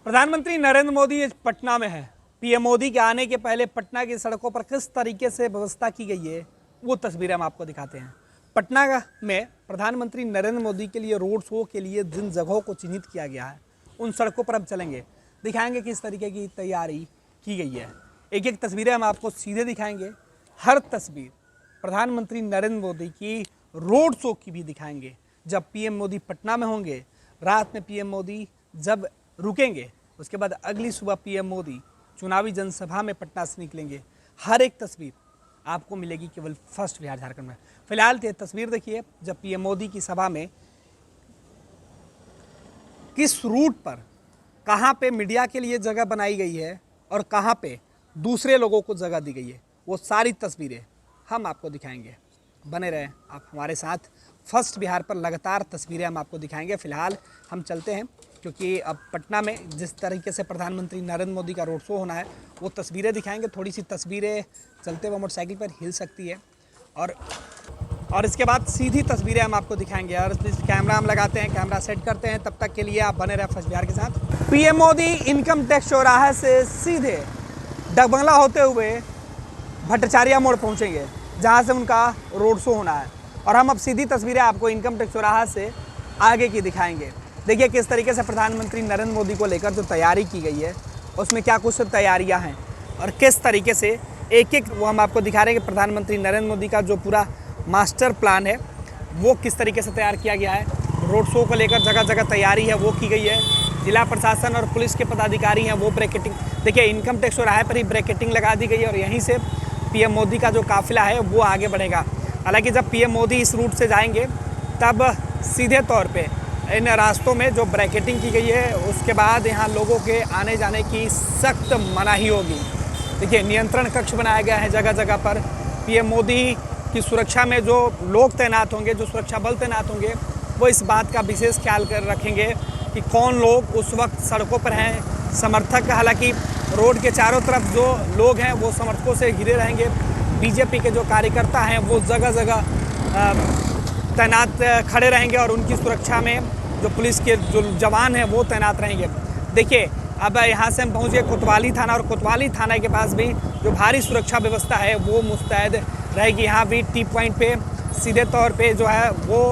प्रधानमंत्री नरेंद्र मोदी आज पटना में है। पीएम मोदी के आने के पहले पटना की सड़कों पर किस तरीके से व्यवस्था की गई है वो तस्वीरें हम आपको दिखाते हैं। पटना में प्रधानमंत्री नरेंद्र मोदी के लिए रोड शो के लिए जिन जगहों को चिन्हित किया गया है उन सड़कों पर हम चलेंगे, दिखाएंगे किस तरीके की तैयारी की गई है। एक एक तस्वीरें हम आपको सीधे दिखाएंगे। हर तस्वीर प्रधानमंत्री नरेंद्र मोदी की रोड शो की भी दिखाएंगे। जब पीएम मोदी पटना में होंगे, रात में पीएम मोदी जब रुकेंगे, उसके बाद अगली सुबह पीएम मोदी चुनावी जनसभा में पटना से निकलेंगे। हर एक तस्वीर आपको मिलेगी केवल फर्स्ट बिहार झारखंड में। फिलहाल ये तस्वीर देखिए, जब पीएम मोदी की सभा में किस रूट पर कहाँ पे मीडिया के लिए जगह बनाई गई है और कहाँ पे दूसरे लोगों को जगह दी गई है, वो सारी तस्वीरें हम आपको दिखाएंगे। बने रहें आप हमारे साथ। फर्स्ट बिहार पर लगातार तस्वीरें हम आपको दिखाएंगे। फिलहाल हम चलते हैं, क्योंकि अब पटना में जिस तरीके से प्रधानमंत्री नरेंद्र मोदी का रोड शो होना है वो तस्वीरें दिखाएंगे। थोड़ी सी तस्वीरें चलते हुए मोटरसाइकिल पर हिल सकती है और इसके बाद सीधी तस्वीरें हम आपको दिखाएंगे। और कैमरा हम लगाते हैं, कैमरा सेट करते हैं। तब तक के लिए आप बने रहे फर्स्ट बिहार के साथ। पीएम मोदी इनकम टैक्स चौराहे से सीधे डकबंगला होते हुए भट्टाचार्य मोड़ पहुँचेंगे, जहाँ से उनका रोड शो होना है। और हम अब सीधी तस्वीरें आपको इनकम टैक्स चौराहा से आगे की दिखाएंगे। देखिए किस तरीके से प्रधानमंत्री नरेंद्र मोदी को लेकर जो तैयारी की गई है उसमें क्या कुछ तैयारियां हैं और किस तरीके से एक एक वो हम आपको दिखा रहे हैं कि प्रधानमंत्री नरेंद्र मोदी का जो पूरा मास्टर प्लान है वो किस तरीके से तैयार किया गया है। रोड शो को लेकर जगह जगह तैयारी है वो की गई है। जिला प्रशासन और पुलिस के पदाधिकारी हैं वो ब्रैकेटिंग, देखिए इनकम टैक्स चौराहे पर ही ब्रैकेटिंग लगा दी गई है और यहीं से पीएम मोदी का जो काफिला है वो आगे बढ़ेगा। हालांकि जब पीएम मोदी इस रूट से जाएंगे तब सीधे तौर पे इन रास्तों में जो ब्रैकेटिंग की गई है उसके बाद यहाँ लोगों के आने जाने की सख्त मनाही होगी। देखिए नियंत्रण कक्ष बनाया गया है जगह जगह पर। पीएम मोदी की सुरक्षा में जो लोग तैनात होंगे, जो सुरक्षा बल तैनात होंगे, वो इस बात का विशेष ख्याल कर रखेंगे कि कौन लोग उस वक्त सड़कों पर हैं। समर्थक, हालांकि रोड के चारों तरफ जो लोग हैं वो समर्थकों से घिरे रहेंगे। बीजेपी के जो कार्यकर्ता हैं वो जगह जगह तैनात खड़े रहेंगे और उनकी सुरक्षा में जो पुलिस के जो जवान हैं वो तैनात रहेंगे। देखिए अब यहाँ से हम पहुँच गए कोतवाली थाना और कोतवाली थाना के पास भी जो भारी सुरक्षा व्यवस्था है वो मुस्तैद रहेगी। यहाँ भी टी पॉइंट पे सीधे तौर पे जो है वो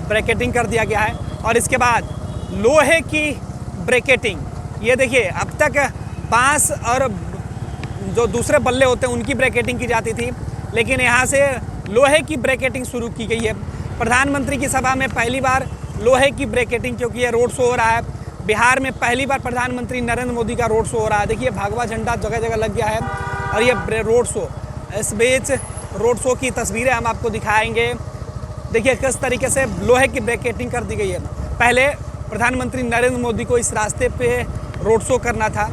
ब्रैकेटिंग कर दिया गया है। और इसके बाद लोहे की ब्रैकेटिंग, ये देखिए अब तक बांस और जो दूसरे बल्ले होते हैं उनकी ब्रैकेटिंग की जाती थी, लेकिन यहाँ से लोहे की ब्रैकेटिंग शुरू की गई है। प्रधानमंत्री की सभा में पहली बार लोहे की ब्रैकेटिंग, क्योंकि ये रोड शो हो रहा है बिहार में, पहली बार प्रधानमंत्री नरेंद्र मोदी का रोड शो हो रहा है। देखिए भगवा झंडा जगह जगह लग गया है और ये रोड शो, इस बीच रोड शो की तस्वीरें हम आपको दिखाएंगे। देखिए किस तरीके से लोहे की ब्रैकेटिंग कर दी गई है। पहले प्रधानमंत्री नरेंद्र मोदी को इस रास्ते पे रोड शो करना था,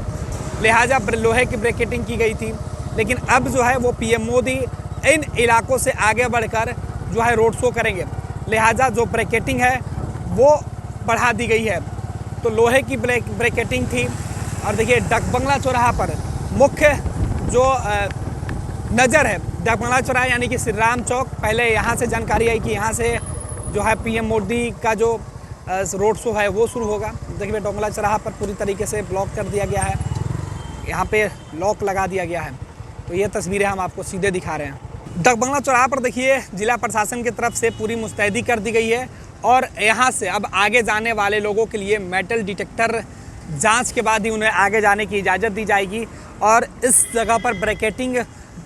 लिहाजा लोहे की ब्रैकेटिंग की गई थी, लेकिन अब जो है वो पीएम मोदी इन इलाकों से आगे बढ़कर जो है रोड शो करेंगे, लिहाजा जो ब्रैकेटिंग है वो बढ़ा दी गई है। तो लोहे की ब्रैकेटिंग थी। और देखिए डकबंगला चौराहा पर मुख्य जो नज़र है, डकबंगला चौराहा यानी कि श्री राम चौक, पहले यहाँ से जानकारी आई कि यहाँ से जो है पीएम मोदी का जो रोड शो है वो शुरू होगा। देखिए डकबंगला चौराहा पर पूरी तरीके से ब्लॉक कर दिया गया है, यहाँ पे लॉक लगा दिया गया है। तो ये तस्वीरें हम आपको सीधे दिखा रहे हैं। डकबंगला चौराहा पर देखिए जिला प्रशासन की तरफ से पूरी मुस्तैदी कर दी गई है और यहाँ से अब आगे जाने वाले लोगों के लिए मेटल डिटेक्टर जांच के बाद ही उन्हें आगे जाने की इजाज़त दी जाएगी। और इस जगह पर ब्रैकेटिंग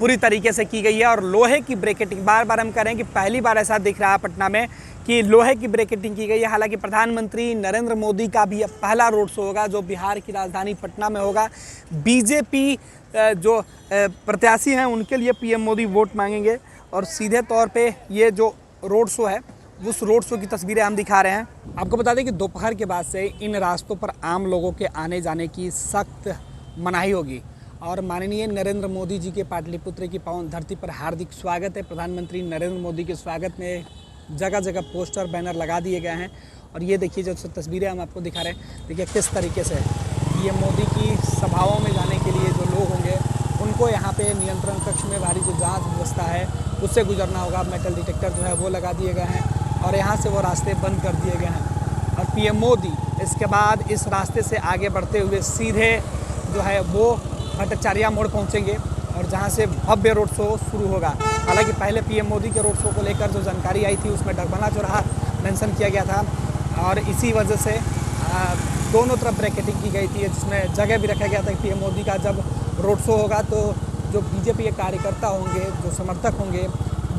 पूरी तरीके से की गई है और लोहे की ब्रैकेटिंग, बार बार हम कह रहे हैं कि पहली बार ऐसा दिख रहा है पटना में कि लोहे की ब्रैकेटिंग की गई है। हालांकि प्रधानमंत्री नरेंद्र मोदी का भी अब पहला रोड शो होगा जो बिहार की राजधानी पटना में होगा। बीजेपी जो प्रत्याशी हैं उनके लिए पीएम मोदी वोट मांगेंगे और सीधे तौर पे ये जो रोड शो है उस रोड शो की तस्वीरें हम दिखा रहे हैं। आपको बता दें कि दोपहर के बाद से इन रास्तों पर आम लोगों के आने जाने की सख्त मनाही होगी। और माननीय नरेंद्र मोदी जी के पाटलिपुत्र की पावन धरती पर हार्दिक स्वागत है। प्रधानमंत्री नरेंद्र मोदी के स्वागत में जगह जगह पोस्टर बैनर लगा दिए गए हैं। और ये देखिए जो तस्वीरें हम आपको दिखा रहे हैं, देखिए किस तरीके से पीएम मोदी की सभाओं में जाने के लिए जो लोग होंगे उनको यहाँ पे नियंत्रण कक्ष में भारी जो जांच व्यवस्था है उससे गुजरना होगा। मेटल डिटेक्टर जो है वो लगा दिए गए हैं और यहाँ से वो रास्ते बंद कर दिए गए हैं। और पीएम मोदी इसके बाद इस रास्ते से आगे बढ़ते हुए सीधे जो है वो भट्टाचार्य मोड़ पहुंचेंगे और जहां से भव्य रोड शो शुरू होगा। हालांकि पहले पीएम मोदी के रोड शो को लेकर जो जानकारी आई थी उसमें डगबना चौराहा मेंशन किया गया था और इसी वजह से दोनों तरफ ब्रैकेटिंग की गई थी, जिसमें जगह भी रखा गया था कि पीएम मोदी का जब रोड शो होगा तो जो बीजेपी के कार्यकर्ता होंगे, जो समर्थक होंगे,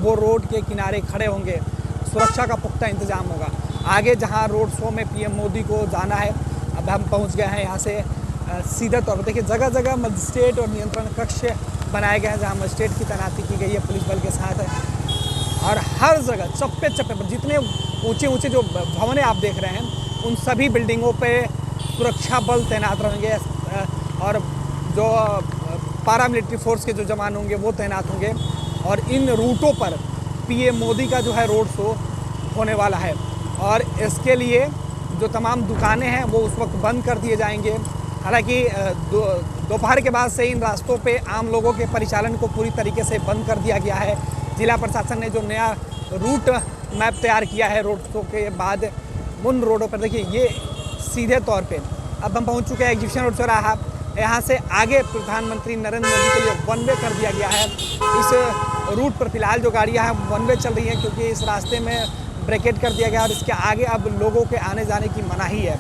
वो रोड के किनारे खड़े होंगे, सुरक्षा का पुख्ता इंतजाम होगा। आगे जहां रोड शो में पीएम मोदी को जाना है, अब हम पहुंच गए हैं यहाँ से सीधे तौर पर। देखिए जगह जगह मजिस्ट्रेट और नियंत्रण कक्ष बनाए गए हैं जहाँ मजिस्ट्रेट की तैनाती की गई है पुलिस बल के साथ है। और हर जगह चप्पे चप्पे पर जितने ऊंचे ऊंचे जो भवनें आप देख रहे हैं उन सभी बिल्डिंगों पे सुरक्षा बल तैनात रहेंगे और जो पारामिलिट्री फोर्स के जो जवान होंगे वो तैनात होंगे। और इन रूटों पर पीएम मोदी का जो है रोड शो होने वाला है और इसके लिए जो तमाम दुकानें हैं वो उस वक्त बंद कर दिए जाएंगे। हालांकि दोपहर के बाद से इन रास्तों पे आम लोगों के परिचालन को पूरी तरीके से बंद कर दिया गया है। जिला प्रशासन ने जो नया रूट मैप तैयार किया है रोड शो के बाद उन रोडों पर देखिए ये सीधे तौर पे अब हम पहुंच चुके हैं एग्जीबिशन रोड चौराहा। यहाँ से आगे प्रधानमंत्री नरेंद्र मोदी के लिए वन वे कर दिया गया है। इस रूट पर फिलहाल जो गाड़ियाँ हैं वन वे चल रही हैं क्योंकि इस रास्ते में ब्रेकेट कर दिया गया और इसके आगे अब लोगों के आने जाने की मनाही है।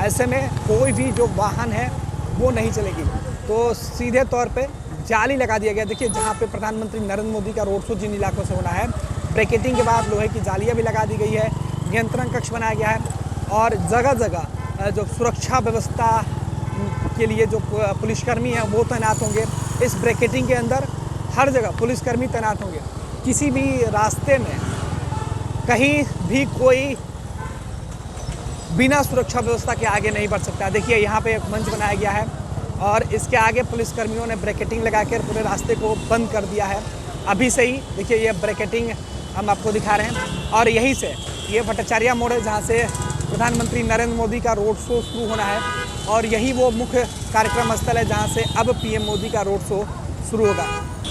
ऐसे में कोई भी जो वाहन है वो नहीं चलेगी। तो सीधे तौर पे जाली लगा दिया गया। देखिए जहाँ पे प्रधानमंत्री नरेंद्र मोदी का रोड शो जिन इलाकों से होना है, ब्रैकेटिंग के बाद लोहे की जालियाँ भी लगा दी गई है, नियंत्रण कक्ष बनाया गया है और जगह जगह जो सुरक्षा व्यवस्था के लिए जो पुलिसकर्मी हैं वो तैनात होंगे। इस ब्रैकेटिंग के अंदर हर जगह पुलिसकर्मी तैनात होंगे। किसी भी रास्ते में कहीं भी कोई बिना सुरक्षा व्यवस्था के आगे नहीं बढ़ सकता। देखिए यहाँ पे एक मंच बनाया गया है और इसके आगे पुलिसकर्मियों ने ब्रैकेटिंग लगाकर पूरे रास्ते को बंद कर दिया है। अभी से ही देखिए ये ब्रैकेटिंग हम आपको दिखा रहे हैं और यहीं से ये भट्टाचार्य मोड़ है जहाँ से प्रधानमंत्री नरेंद्र मोदी का रोड शो शुरू होना है और यही वो मुख्य कार्यक्रम स्थल है जहाँ से अब पीएम मोदी का रोड शो शुरू होगा।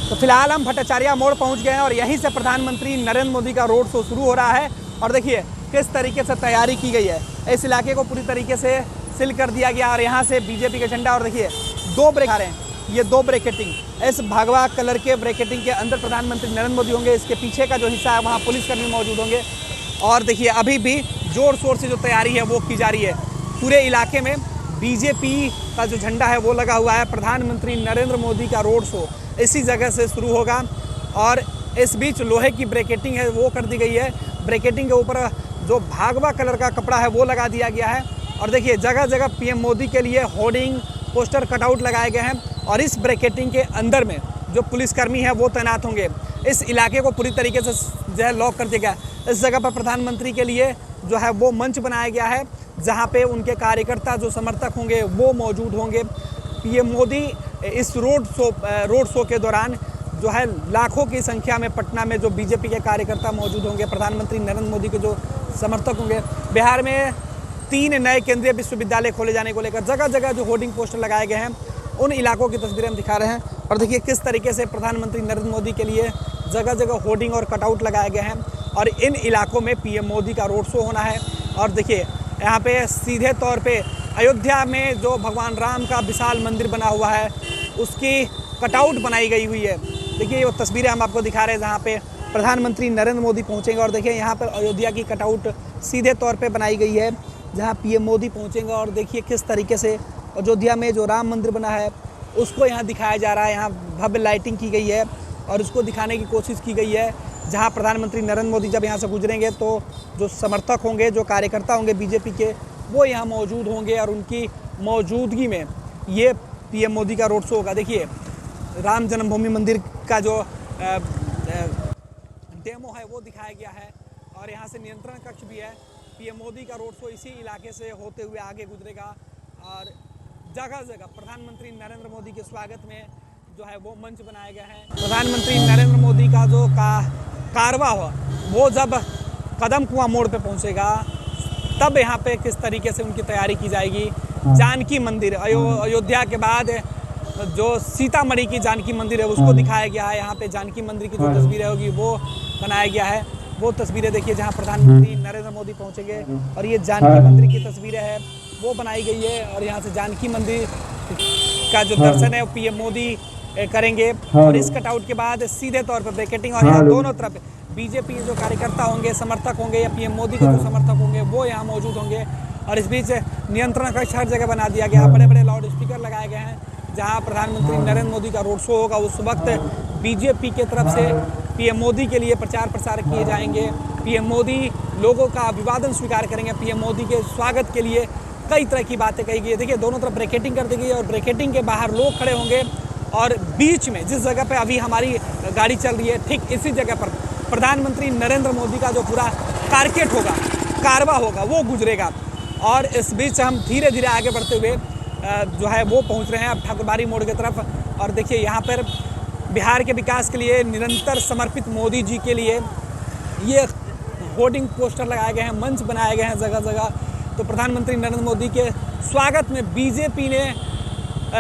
तो फिलहाल हम भट्टाचार्य मोड़ पहुँच गए हैं और यहीं से प्रधानमंत्री नरेंद्र मोदी का रोड शो शुरू हो रहा है और देखिए किस तरीके से तैयारी की गई है। इस इलाके को पूरी तरीके से सील कर दिया गया और यहाँ से बीजेपी का झंडा और देखिए दो ब्रेक आ रहे हैं, ये दो ब्रैकेटिंग इस भगवा कलर के ब्रैकेटिंग के अंदर प्रधानमंत्री नरेंद्र मोदी होंगे। इसके पीछे का जो हिस्सा है वहाँ पुलिसकर्मी मौजूद होंगे और देखिए अभी भी जोर शोर से जो तैयारी है वो की जा रही है। पूरे इलाके में बीजेपी का जो झंडा है वो लगा हुआ है। प्रधानमंत्री नरेंद्र मोदी का रोड शो इसी जगह से शुरू होगा और इस बीच लोहे की ब्रैकेटिंग है वो कर दी गई है। ब्रैकेटिंग के ऊपर जो भगवा कलर का कपड़ा है वो लगा दिया गया है और देखिए जगह जगह पीएम मोदी के लिए होर्डिंग पोस्टर कटआउट लगाए गए हैं और इस ब्रैकेटिंग के अंदर में जो पुलिसकर्मी है वो तैनात होंगे। इस इलाके को पूरी तरीके से जो है लॉक कर दिया गया। इस जगह पर प्रधानमंत्री के लिए जो है वो मंच बनाया गया है जहाँ पे उनके कार्यकर्ता जो समर्थक होंगे वो मौजूद होंगे। पीएम मोदी इस रोड शो के दौरान जो है लाखों की संख्या में पटना में जो बीजेपी के कार्यकर्ता मौजूद होंगे, प्रधानमंत्री नरेंद्र मोदी के जो समर्थक होंगे। बिहार में 3 नए केंद्रीय विश्वविद्यालय खोले जाने को लेकर जगह जगह जो होर्डिंग पोस्टर लगाए गए हैं उन इलाकों की तस्वीरें हम दिखा रहे हैं और देखिए किस तरीके से प्रधानमंत्री नरेंद्र मोदी के लिए जगह जगह होर्डिंग और कटआउट लगाए गए हैं और इन इलाकों में पीएम मोदी का रोड शो होना है। और देखिए यहाँ पे सीधे तौर पे अयोध्या में जो भगवान राम का विशाल मंदिर बना हुआ है उसकी कटआउट बनाई गई हुई है। देखिए ये वो तस्वीरें हम आपको दिखा रहे हैं जहाँ पे प्रधानमंत्री नरेंद्र मोदी पहुँचेंगे और देखिए यहाँ पर अयोध्या की कटआउट सीधे तौर पे बनाई गई है जहाँ पीएम मोदी पहुँचेंगे और देखिए किस तरीके से अयोध्या में जो राम मंदिर बना है उसको यहाँ दिखाया जा रहा है। यहाँ भव्य लाइटिंग की गई है और उसको दिखाने की कोशिश की गई है जहाँ प्रधानमंत्री नरेंद्र मोदी जब यहाँ से गुजरेंगे तो जो समर्थक होंगे, जो कार्यकर्ता होंगे बीजेपी के, वो यहाँ मौजूद होंगे और उनकी मौजूदगी में ये पीएम मोदी का रोड शो होगा। देखिए राम जन्मभूमि मंदिर का जो डेमो है वो दिखाया गया है और यहाँ से नियंत्रण कक्ष भी है। पीएम मोदी का रोड शो इसी इलाके से होते हुए आगे गुजरेगा और जगह जगह प्रधानमंत्री नरेंद्र मोदी के स्वागत में जो है वो मंच बनाए गए हैं। प्रधानमंत्री नरेंद्र मोदी का जो कारवा हो वो जब कदम कुआं मोड़ पे पहुंचेगा तब यहाँ पे किस तरीके से उनकी तैयारी की जाएगी। जानकी मंदिर अयोध्या के बाद जो सीतामढ़ी की जानकी मंदिर है उसको दिखाया गया है। यहाँ पे जानकी मंदिर की जो तस्वीरें होगी वो बनाया गया है वो तस्वीरें देखिए जहां प्रधानमंत्री नरेंद्र मोदी पहुंचेंगे। और ये जानकी मंदिर की तस्वीरें हैं, वो बनाई गई है। और यहाँ से जानकी मंदिर का जो दर्शन है वो पीएम मोदी करेंगे। और इस कटआउट के बाद सीधे तौर पर ब्रैकेटिंग, और यहाँ दोनों तरफ बीजेपी जो कार्यकर्ता होंगे, समर्थक होंगे, या पीएम मोदी के जो समर्थक होंगे वो यहाँ मौजूद होंगे। और इस बीच नियंत्रण कक्ष हर जगह बना दिया गया, बड़े बड़े लाउड स्पीकर लगाए गए हैं। जहां प्रधानमंत्री नरेंद्र मोदी का रोड शो होगा उस वक्त बीजेपी के तरफ से पीएम मोदी के लिए प्रचार प्रसार किए जाएंगे। पीएम मोदी लोगों का अभिवादन स्वीकार करेंगे। पीएम मोदी के स्वागत के लिए कई तरह की बातें कही गई है। देखिए दोनों तरफ ब्रैकेटिंग कर दी गई है और ब्रैकेटिंग के बाहर लोग खड़े होंगे। और बीच में जिस जगह पे अभी हमारी गाड़ी चल रही है, ठीक इसी जगह पर प्रधानमंत्री नरेंद्र मोदी का जो पूरा कारकेट होगा, कारवा होगा, वो गुजरेगा। और इस बीच हम धीरे धीरे आगे बढ़ते हुए जो है वो पहुंच रहे हैं अब ठाकुरबाड़ी मोड़ की तरफ। और देखिए यहाँ पर बिहार के विकास के लिए निरंतर समर्पित मोदी जी के लिए ये होर्डिंग पोस्टर लगाए गए हैं, मंच बनाए गए हैं जगह जगह। तो प्रधानमंत्री नरेंद्र मोदी के स्वागत में बीजेपी ने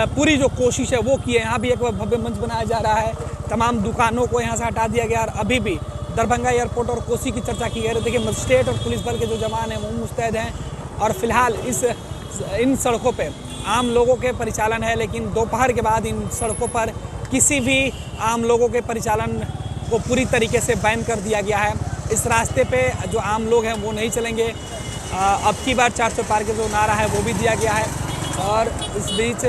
पूरी जो कोशिश है वो की है। यहाँ भी एक भव्य मंच बनाया जा रहा है, तमाम दुकानों को यहाँ से हटा दिया गया। और अभी भी दरभंगा एयरपोर्ट और कोसी की चर्चा की गई। देखिए मजिस्ट्रेट और पुलिस बल के जो जवान हैं वो मुस्तैद हैं। और फिलहाल इन सड़कों पे आम लोगों के परिचालन है, लेकिन दोपहर के बाद इन सड़कों पर किसी भी आम लोगों के परिचालन को पूरी तरीके से बैन कर दिया गया है। इस रास्ते पे जो आम लोग हैं वो नहीं चलेंगे। अब की बार 400 पार का जो नारा है वो भी दिया गया है। और इस बीच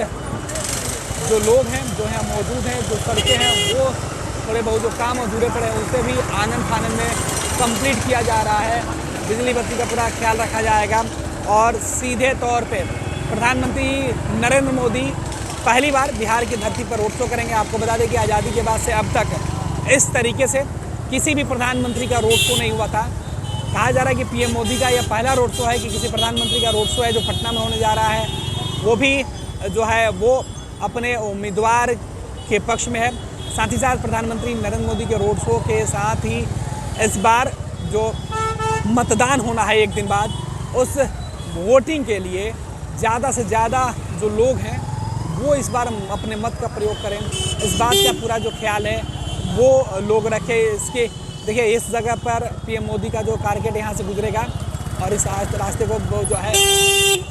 जो लोग हैं जो यहाँ मौजूद हैं, जो सड़कें हैं वो थोड़े बहुत जो काम अधूरे पड़े हैं उसे भी आनंद फानंद में कंप्लीट किया जा रहा है। बिजली बत्ती का पूरा ख्याल रखा जाएगा। और सीधे तौर पे प्रधानमंत्री नरेंद्र मोदी पहली बार बिहार की धरती पर रोड शो करेंगे। आपको बता दें कि आज़ादी के बाद से अब तक इस तरीके से किसी भी प्रधानमंत्री का रोड शो नहीं हुआ था। कहा जा रहा है कि पीएम मोदी का यह पहला रोड शो है कि किसी प्रधानमंत्री का रोड शो है जो पटना में होने जा रहा है। वो भी जो है वो अपने उम्मीदवार के पक्ष में है। साथ ही साथ प्रधानमंत्री नरेंद्र मोदी के रोड शो के साथ ही इस बार जो मतदान होना है एक दिन बाद, उस वोटिंग के लिए ज़्यादा से ज़्यादा जो लोग हैं वो इस बार अपने मत का प्रयोग करें। इस बात का पूरा जो ख्याल है वो लोग रखें। इसके देखिए इस जगह पर पीएम मोदी का जो कारकेट यहाँ से गुजरेगा और इस रास्ते को जो है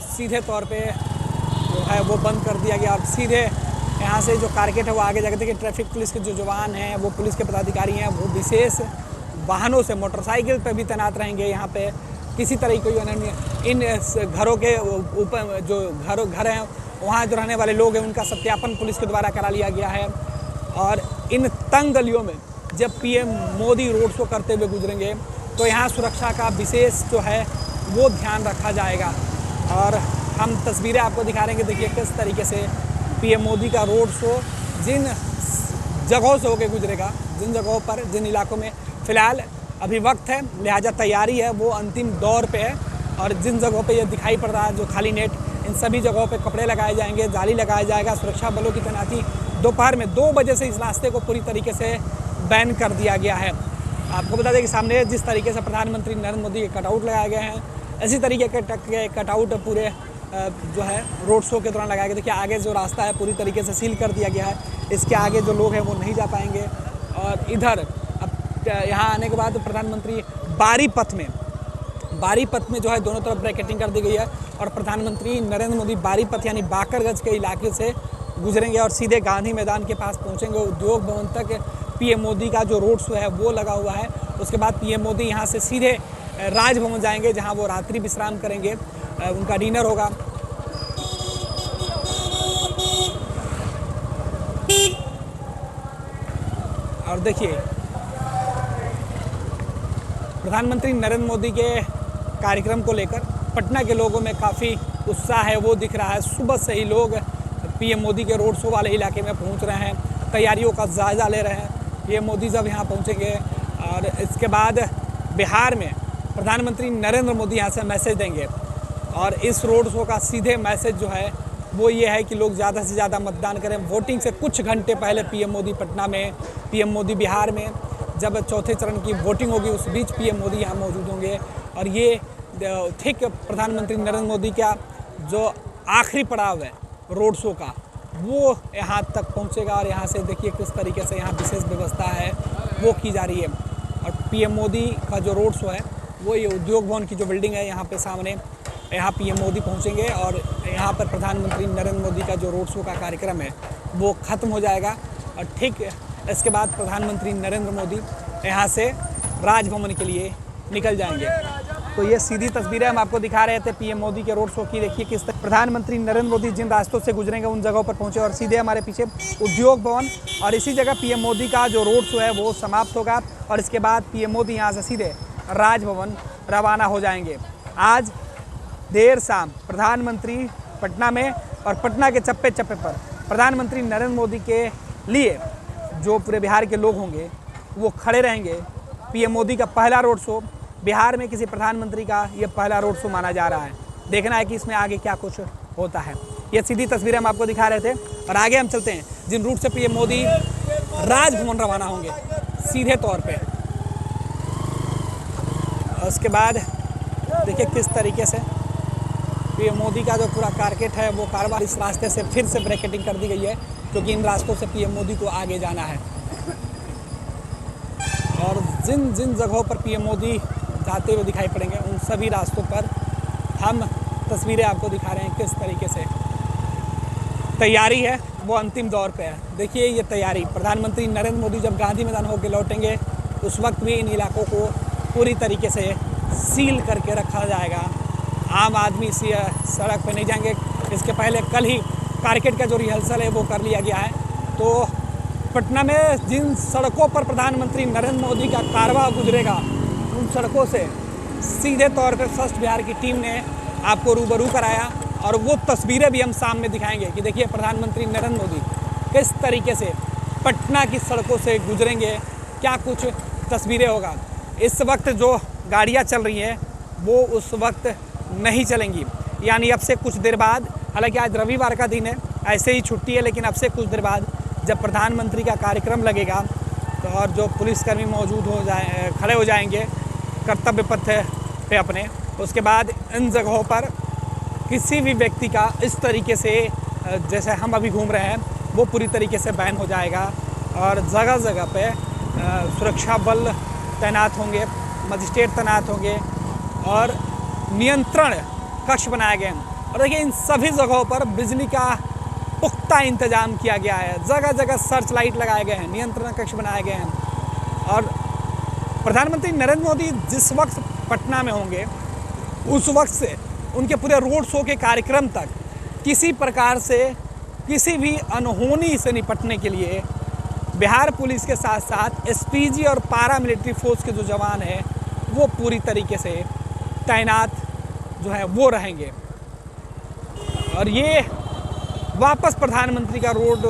सीधे तौर पे जो है वो बंद कर दिया गया। और सीधे यहाँ से जो कारकेट है वो आगे जाकर देखिए ट्रैफिक पुलिस के जो जवान हैं, वो पुलिस के पदाधिकारी हैं, वो विशेष वाहनों से मोटरसाइकिल पे भी तैनात रहेंगे। यहाँ पे किसी तरह की इन घरों के ऊपर जो घर हैं वहाँ जो रहने वाले लोग हैं उनका सत्यापन पुलिस के द्वारा करा लिया गया है। और इन तंग गलियों में जब पीएम मोदी रोड शो करते हुए गुजरेंगे तो यहाँ सुरक्षा का विशेष जो है वो ध्यान रखा जाएगा। और हम तस्वीरें आपको दिखा रहे हैं। देखिए किस तरीके से पीएम मोदी का रोड शो जिन जगहों से होकर गुजरेगा, जिन जगहों पर, जिन इलाकों में फ़िलहाल अभी वक्त है, लिहाजा तैयारी है वो अंतिम दौर पे है। और जिन जगहों पे ये दिखाई पड़ रहा है जो खाली नेट, इन सभी जगहों पे कपड़े लगाए जाएंगे, जाली लगाया जाएगा, सुरक्षा बलों की तैनाती। दोपहर में 2 बजे से इस रास्ते को पूरी तरीके से बैन कर दिया गया है। आपको बता दें कि सामने जिस तरीके से प्रधानमंत्री नरेंद्र मोदी के कटआउट लगाए गए हैं, इसी तरीके के कटआउट पूरे जो है रोड शो के दौरान लगाया गया। देखिए आगे जो रास्ता है पूरी तरीके से सील कर दिया गया है। इसके आगे जो लोग हैं वो नहीं जा पाएंगे। और इधर अब यहाँ आने के बाद प्रधानमंत्री बारी पथ में जो है दोनों तरफ ब्रैकेटिंग कर दी गई है। और प्रधानमंत्री नरेंद्र मोदी बारी पथ यानी बाकरगंज के इलाके से गुजरेंगे और सीधे गांधी मैदान के पास पहुँचेंगे। उद्योग भवन तक पीएम मोदी का जो रोड शो है वो लगा हुआ है। उसके बाद पीएम मोदी यहाँ से सीधे राजभवन जाएंगे जहाँ वो रात्रि विश्राम करेंगे, उनका डिनर होगा। और देखिए प्रधानमंत्री नरेंद्र मोदी के कार्यक्रम को लेकर पटना के लोगों में काफ़ी उत्साह है वो दिख रहा है। सुबह से ही लोग पीएम मोदी के रोड शो वाले इलाके में पहुंच रहे हैं, तैयारियों का जायज़ा ले रहे हैं। पीएम मोदी जब यहाँ पहुँचेंगे और इसके बाद बिहार में प्रधानमंत्री नरेंद्र मोदी यहाँ से मैसेज देंगे। और इस रोड शो का सीधे मैसेज जो है वो ये है कि लोग ज़्यादा से ज़्यादा मतदान करें। वोटिंग से कुछ घंटे पहले पीएम मोदी पटना में, पीएम मोदी बिहार में, जब चौथे चरण की वोटिंग होगी उस बीच पीएम मोदी यहाँ मौजूद होंगे। और ये ठीक प्रधानमंत्री नरेंद्र मोदी का जो आखिरी पड़ाव है रोड शो का वो यहाँ तक पहुँचेगा। और यहाँ से देखिए किस तरीके से यहाँ विशेष व्यवस्था है वो की जा रही है। और पीएम मोदी का जो रोड शो है वो ये उद्योग भवन की जो बिल्डिंग है यहाँ पे सामने, यहाँ पीएम मोदी पहुँचेंगे और यहाँ पर प्रधानमंत्री नरेंद्र मोदी का जो रोड शो का कार्यक्रम है वो ख़त्म हो जाएगा। और ठीक इसके बाद प्रधानमंत्री नरेंद्र मोदी यहाँ से राजभवन के लिए निकल जाएंगे। तो ये सीधी तस्वीरें हम आपको दिखा रहे थे पीएम मोदी के रोड शो की। देखिए किस तरह प्रधानमंत्री नरेंद्र मोदी जिन रास्तों से गुजरेंगे उन जगहों पर पहुंचे और सीधे हमारे पीछे उद्योग भवन और इसी जगह पीएम मोदी का जो रोड शो है वो समाप्त होगा और इसके बाद पीएम मोदी यहाँ से सीधे राजभवन रवाना हो जाएंगे। आज देर शाम प्रधानमंत्री पटना में और पटना के चप्पे चप्पे पर प्रधानमंत्री नरेंद्र मोदी के लिए जो पूरे बिहार के लोग होंगे वो खड़े रहेंगे। पीएम मोदी का पहला रोड शो बिहार में किसी प्रधानमंत्री का ये पहला रोड शो माना जा रहा है। देखना है कि इसमें आगे क्या कुछ होता है। ये सीधी तस्वीरें हम आपको दिखा रहे थे और आगे हम चलते हैं जिन रूट से पीएम मोदी राजभवन रवाना होंगे सीधे तौर पे। उसके बाद देखिए किस तरीके से पीएम मोदी का जो पूरा कारकेट है वो कारवां इस रास्ते से फिर से ब्रैकेटिंग कर दी गई है क्योंकि इन रास्तों से पीएम मोदी को आगे जाना है। और जिन जिन जगहों पर पीएम मोदी जाते हुए दिखाई पड़ेंगे उन सभी रास्तों पर हम तस्वीरें आपको दिखा रहे हैं किस तरीके से तैयारी है वो अंतिम दौर पे है। देखिए ये तैयारी प्रधानमंत्री नरेंद्र मोदी जब गांधी मैदान होकर लौटेंगे उस वक्त भी इन इलाकों को पूरी तरीके से सील करके रखा जाएगा। आम आदमी इसी सड़क पर नहीं जाएंगे। इसके पहले कल ही कारकेट का जो रिहर्सल है वो कर लिया गया है। तो पटना में जिन सड़कों पर प्रधानमंत्री नरेंद्र मोदी का कारवां गुजरेगा उन सड़कों से सीधे तौर पर फर्स्ट बिहार की टीम ने आपको रूबरू कराया और वो तस्वीरें भी हम सामने दिखाएंगे कि देखिए प्रधानमंत्री नरेंद्र मोदी किस तरीके से पटना की सड़कों से गुजरेंगे, क्या कुछ तस्वीरें होगा। इस वक्त जो गाड़ियाँ चल रही हैं वो उस वक्त नहीं चलेंगी, यानी अब से कुछ देर बाद, हालांकि आज रविवार का दिन है ऐसे ही छुट्टी है, लेकिन अब से कुछ देर बाद जब प्रधानमंत्री का कार्यक्रम लगेगा तो और जो पुलिसकर्मी मौजूद हो जाए खड़े हो जाएंगे कर्तव्य पथ पे अपने, उसके बाद इन जगहों पर किसी भी व्यक्ति का इस तरीके से जैसे हम अभी घूम रहे हैं वो पूरी तरीके से बैन हो जाएगा और जगह जगह पे सुरक्षा बल तैनात होंगे, मजिस्ट्रेट तैनात होंगे और नियंत्रण कक्ष बनाए गए हैं। और देखिए इन सभी जगहों पर बिजली का पुख्ता इंतजाम किया गया है, जगह जगह सर्च लाइट लगाए गए हैं, नियंत्रण कक्ष बनाए गए हैं। और प्रधानमंत्री नरेंद्र मोदी जिस वक्त पटना में होंगे उस वक्त से उनके पूरे रोड शो के कार्यक्रम तक किसी प्रकार से किसी भी अनहोनी से निपटने के लिए बिहार पुलिस के साथ साथ एसपीजी और पारा मिलिट्री फोर्स के जो जवान हैं वो पूरी तरीके से तैनात जो है वो रहेंगे। और ये वापस प्रधानमंत्री का रोड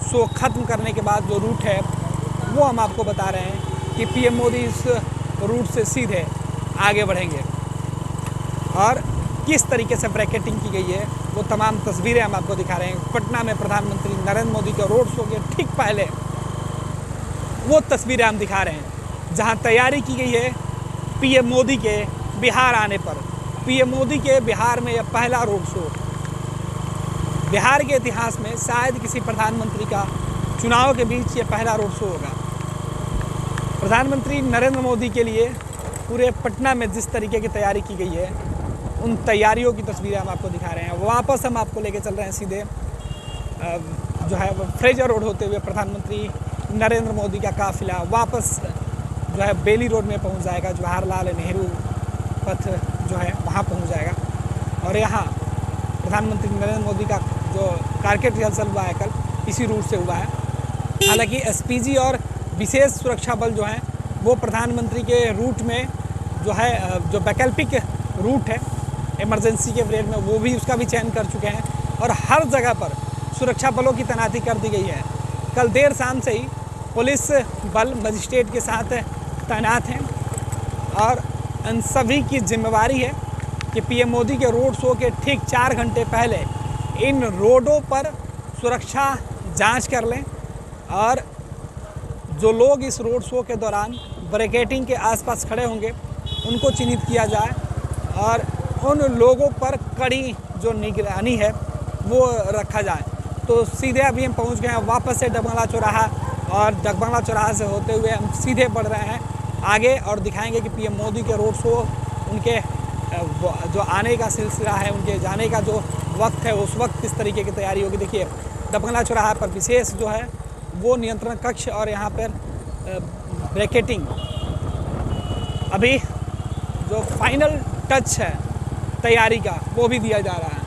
शो ख़त्म करने के बाद जो रूट है वो हम आपको बता रहे हैं कि पीएम मोदी इस रूट से सीधे आगे बढ़ेंगे और किस तरीके से ब्रैकेटिंग की गई है वो तमाम तस्वीरें हम आपको दिखा रहे हैं। पटना में प्रधानमंत्री नरेंद्र मोदी के रोड शो के ठीक पहले वो तस्वीरें हम दिखा रहे हैं जहां तैयारी की गई है पीएम मोदी के बिहार आने पर। पीएम मोदी के बिहार में यह पहला रोड शो बिहार के इतिहास में शायद किसी प्रधानमंत्री का चुनाव के बीच ये पहला रोड शो होगा। प्रधानमंत्री नरेंद्र मोदी के लिए पूरे पटना में जिस तरीके की तैयारी की गई है उन तैयारियों की तस्वीरें हम आपको दिखा रहे हैं। वापस हम आपको लेके चल रहे हैं सीधे जो है वो फ्रेजर रोड होते हुए प्रधानमंत्री नरेंद्र मोदी का काफिला वापस जो है बेली रोड में पहुंच जाएगा, जवाहरलाल नेहरू पथ जो है वहाँ पहुंच जाएगा। और यहाँ प्रधानमंत्री नरेंद्र मोदी का जो कारकेट रिहर्सल हुआ है कल इसी रूट से हुआ है। हालांकि एसपीजी और विशेष सुरक्षा बल जो हैं वो प्रधानमंत्री के रूट में जो है जो वैकल्पिक रूट है इमरजेंसी के पीरियड में वो भी उसका भी चयन कर चुके हैं और हर जगह पर सुरक्षा बलों की तैनाती कर दी गई है। कल देर शाम से ही पुलिस बल मजिस्ट्रेट के साथ तैनात हैं और इन सभी की जिम्मेवारी है कि पीएम मोदी के रोड शो के ठीक 4 घंटे पहले इन रोडों पर सुरक्षा जांच कर लें और जो लोग इस रोड शो के दौरान बैरिकेडिंग के आसपास खड़े होंगे उनको चिन्हित किया जाए और उन लोगों पर कड़ी जो निगरानी है वो रखा जाए। तो सीधे अभी हम पहुंच गए हैं वापस से डगबंगला चौराहा और डगबंगला चौराहा से होते हुए हम सीधे बढ़ रहे हैं आगे और दिखाएंगे कि पीएम मोदी के रोड शो, उनके जो आने का सिलसिला है, उनके जाने का जो वक्त है, उस वक्त किस तरीके की तैयारी होगी। देखिए दपंगला चौराहा पर विशेष जो है वो नियंत्रण कक्ष और यहाँ पर ब्रैकेटिंग, अभी जो फाइनल टच है तैयारी का वो भी दिया जा रहा है।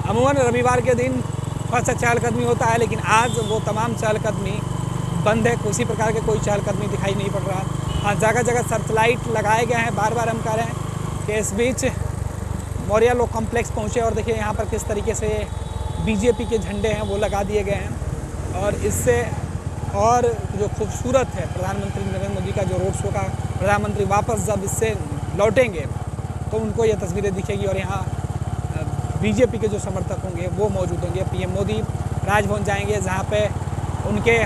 अमूमन रविवार के दिन थोड़ा सा चहलकदमी होता है, लेकिन आज वो तमाम चहलकदमी बंद है, किसी प्रकार के कोई चहलकदमी दिखाई नहीं पड़ रहा। हाँ, जगह जगह सर्च लगाए गए हैं। बार बार हम कह रहे हैं कि इस बीच मौर्य लोक कॉम्प्लेक्स पहुँचे और देखिए यहाँ पर किस तरीके से बीजेपी के झंडे हैं वो लगा दिए गए हैं। और इससे और जो खूबसूरत है प्रधानमंत्री नरेंद्र मोदी का जो रोड शो का, प्रधानमंत्री वापस जब इससे लौटेंगे तो उनको ये तस्वीरें दिखेगी और यहाँ बीजेपी के जो समर्थक होंगे वो मौजूद होंगे। पीएम मोदी राजभवन जाएंगे, जहाँ पे उनके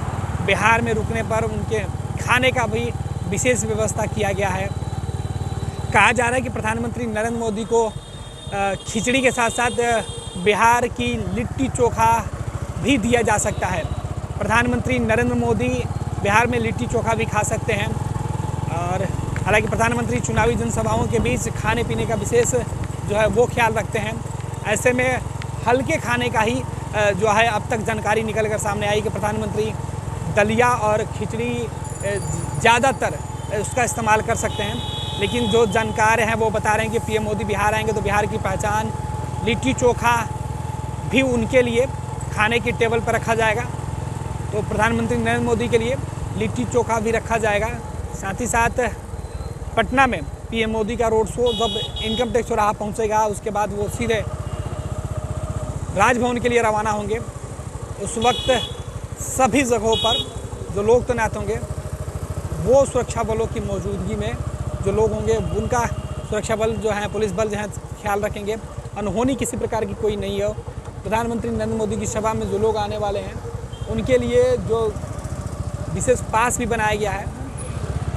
बिहार में रुकने पर उनके खाने का भी विशेष व्यवस्था किया गया है। कहा जा रहा है कि प्रधानमंत्री नरेंद्र मोदी को खिचड़ी के साथ साथ बिहार की लिट्टी चोखा भी दिया जा सकता है। प्रधानमंत्री नरेंद्र मोदी बिहार में लिट्टी चोखा भी खा सकते हैं। और हालांकि प्रधानमंत्री चुनावी जनसभाओं के बीच खाने पीने का विशेष जो है वो ख्याल रखते हैं। ऐसे में हल्के खाने का ही जो है अब तक जानकारी निकल कर सामने आई कि प्रधानमंत्री दलिया और खिचड़ी ज़्यादातर उसका इस्तेमाल कर सकते हैं। लेकिन जो जानकार हैं वो बता रहे हैं कि पीएम मोदी बिहार आएंगे तो बिहार की पहचान लिट्टी चोखा भी उनके लिए खाने की टेबल पर रखा जाएगा। तो प्रधानमंत्री नरेंद्र मोदी के लिए लिट्टी चोखा भी रखा जाएगा। साथ ही साथ पटना में पीएम मोदी का रोड शो जब इनकम टैक्स चौराहा पहुंचेगा, उसके बाद वो सीधे राजभवन के लिए रवाना होंगे। उस वक्त सभी जगहों पर जो लोग तैनात होंगे वो सुरक्षा बलों की मौजूदगी में जो लोग होंगे उनका सुरक्षा बल जो है, पुलिस बल जो है ख्याल रखेंगे। अनहोनी किसी प्रकार की कोई नहीं हो। प्रधानमंत्री नरेंद्र मोदी की सभा में जो लोग आने वाले हैं उनके लिए जो विशेष पास भी बनाया गया है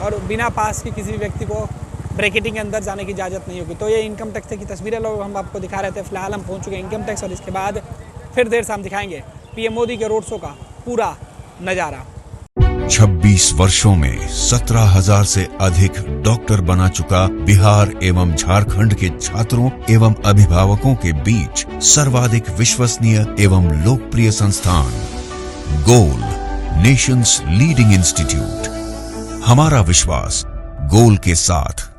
और बिना पास के किसी भी व्यक्ति को ब्रैकेटिंग के अंदर जाने की इजाज़त नहीं होगी। तो ये इनकम टैक्स की तस्वीरें लोग हम आपको दिखा रहे थे। फिलहाल हम पहुंच चुके हैं इनकम टैक्स और इसके बाद फिर देर से हम दिखाएंगे पीएम मोदी के रोड शो का पूरा नज़ारा। 26 वर्षों में 17,000 से अधिक डॉक्टर बना चुका बिहार एवं झारखंड के छात्रों एवं अभिभावकों के बीच सर्वाधिक विश्वसनीय एवं लोकप्रिय संस्थान गोल, नेशंस लीडिंग इंस्टीट्यूट। हमारा विश्वास गोल के साथ।